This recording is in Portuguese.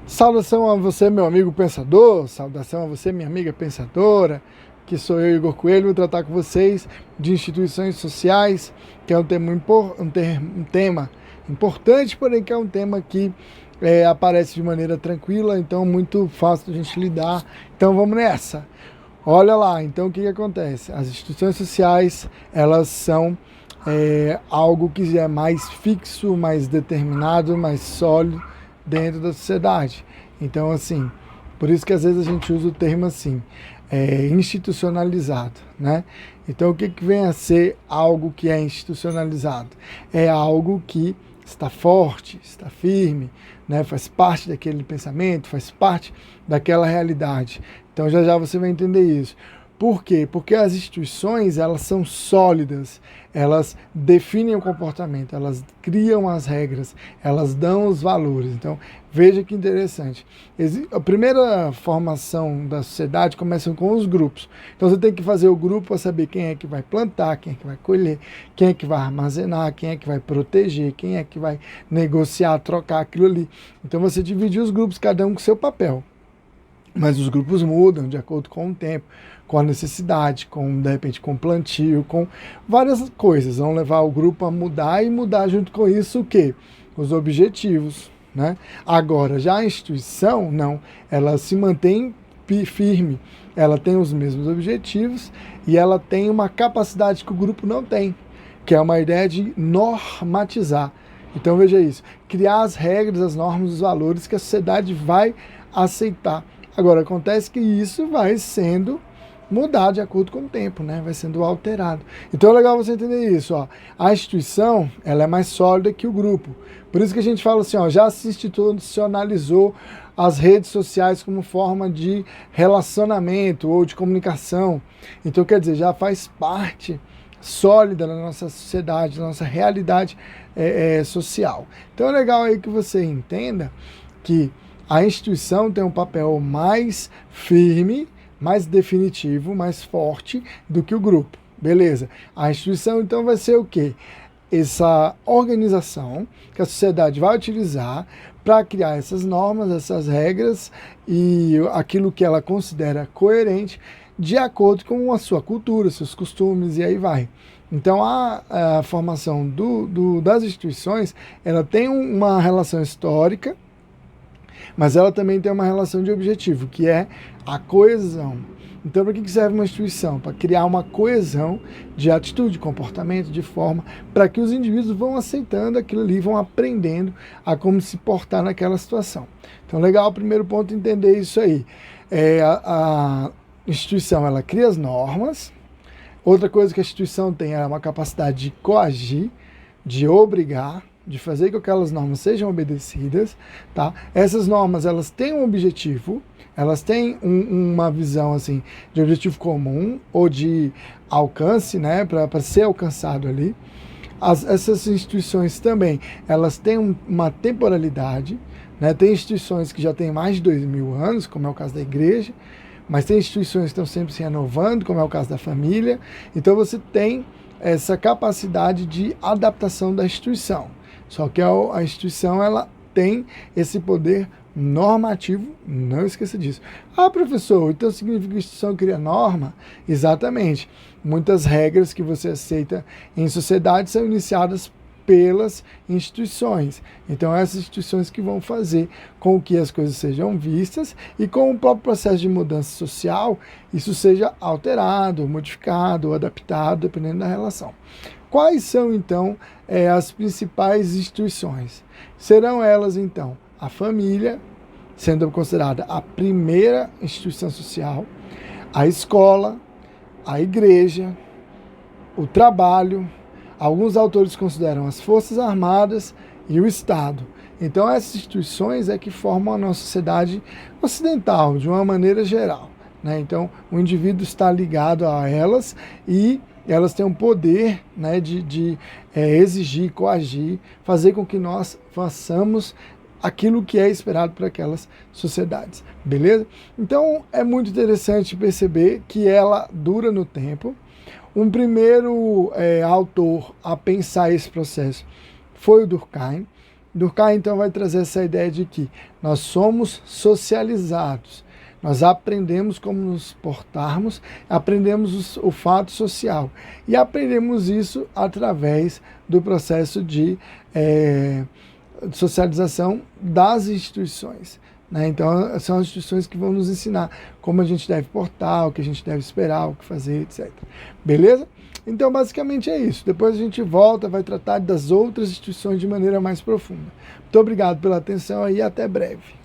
Saudação a você, meu amigo pensador, saudação a você, minha amiga pensadora, que sou eu, Igor Coelho, vou tratar com vocês de instituições sociais, que é um tema importante, porém que é um tema que aparece de maneira tranquila, então muito fácil de a gente lidar. Então vamos nessa. Olha lá, então o que acontece? As instituições sociais, elas são algo que é mais fixo, mais determinado, mais sólido dentro da sociedade. Então, assim, por isso que às vezes a gente usa o termo assim, institucionalizado, né? Então, o que vem a ser algo que é institucionalizado? É algo que está forte, está firme, né? Faz parte daquele pensamento, faz parte daquela realidade. Então, já já você vai entender isso. Por quê? Porque as instituições, elas são sólidas, elas definem o comportamento, elas criam as regras, elas dão os valores. Então, veja que interessante. A primeira formação da sociedade começa com os grupos. Então, você tem que fazer o grupo para saber quem é que vai plantar, quem é que vai colher, quem é que vai armazenar, quem é que vai proteger, quem é que vai negociar, trocar aquilo ali. Então, você divide os grupos, cada um com seu papel. Mas os grupos mudam de acordo com o tempo, com a necessidade, de repente com plantio, com várias coisas. Vão levar o grupo a mudar e mudar junto com isso o quê? Os objetivos, né? Agora, já a instituição, não, ela se mantém firme, ela tem os mesmos objetivos e ela tem uma capacidade que o grupo não tem, que é uma ideia de normatizar. Então veja isso, criar as regras, as normas, os valores que a sociedade vai aceitar. Agora, acontece que isso vai sendo mudado de acordo com o tempo, né? Vai sendo alterado. Então é legal você entender isso. Ó. A instituição, ela é mais sólida que o grupo. Por isso que a gente fala assim, ó, já se institucionalizou as redes sociais como forma de relacionamento ou de comunicação. Então, quer dizer, já faz parte sólida da nossa sociedade, da nossa realidade social. Então é legal aí que você entenda que a instituição tem um papel mais firme, mais definitivo, mais forte do que o grupo. Beleza. A instituição, então, vai ser o quê? Essa organização que a sociedade vai utilizar para criar essas normas, essas regras e aquilo que ela considera coerente de acordo com a sua cultura, seus costumes e aí vai. Então, a formação das instituições, ela tem uma relação histórica, mas ela também tem uma relação de objetivo, que é a coesão. Então, para que serve uma instituição? Para criar uma coesão de atitude, comportamento, de forma, para que os indivíduos vão aceitando aquilo ali, vão aprendendo a como se portar naquela situação. Então, legal, o primeiro ponto, entender isso aí. A instituição, ela cria as normas. Outra coisa que a instituição tem é uma capacidade de coagir, de obrigar, de fazer com que aquelas normas sejam obedecidas, tá? Essas normas, elas têm um objetivo, elas têm uma visão, assim, de objetivo comum ou de alcance, né, para ser alcançado ali. Essas instituições também, elas têm uma temporalidade, né? Tem instituições que já têm mais de 2000 anos, como é o caso da igreja, mas tem instituições que estão sempre se renovando, como é o caso da família. Então você tem essa capacidade de adaptação da instituição. Só que a instituição, ela tem esse poder normativo, não esqueça disso. Ah, professor, então significa que a instituição cria norma? Exatamente. Muitas regras que você aceita em sociedade são iniciadas pelas instituições. Então, essas instituições que vão fazer com que as coisas sejam vistas e com o próprio processo de mudança social, isso seja alterado, modificado, adaptado, dependendo da relação. Quais são, então, as principais instituições? Serão elas, então, a família, sendo considerada a primeira instituição social, a escola, a igreja, o trabalho. Alguns autores consideram as Forças Armadas e o Estado. Então, essas instituições é que formam a nossa sociedade ocidental, de uma maneira geral, né? Então, o indivíduo está ligado a elas e elas têm um poder, né, de exigir, coagir, fazer com que nós façamos aquilo que é esperado para aquelas sociedades, beleza? Então, é muito interessante perceber que ela dura no tempo. Um primeiro autor a pensar esse processo foi o Durkheim. Durkheim, então, vai trazer essa ideia de que nós somos socializados. Nós aprendemos como nos portarmos, aprendemos o fato social. E aprendemos isso através do processo de socialização das instituições. Né? Então, são as instituições que vão nos ensinar como a gente deve portar, o que a gente deve esperar, o que fazer, etc. Beleza? Então, basicamente é isso. Depois a gente volta, vai tratar das outras instituições de maneira mais profunda. Muito obrigado pela atenção e até breve.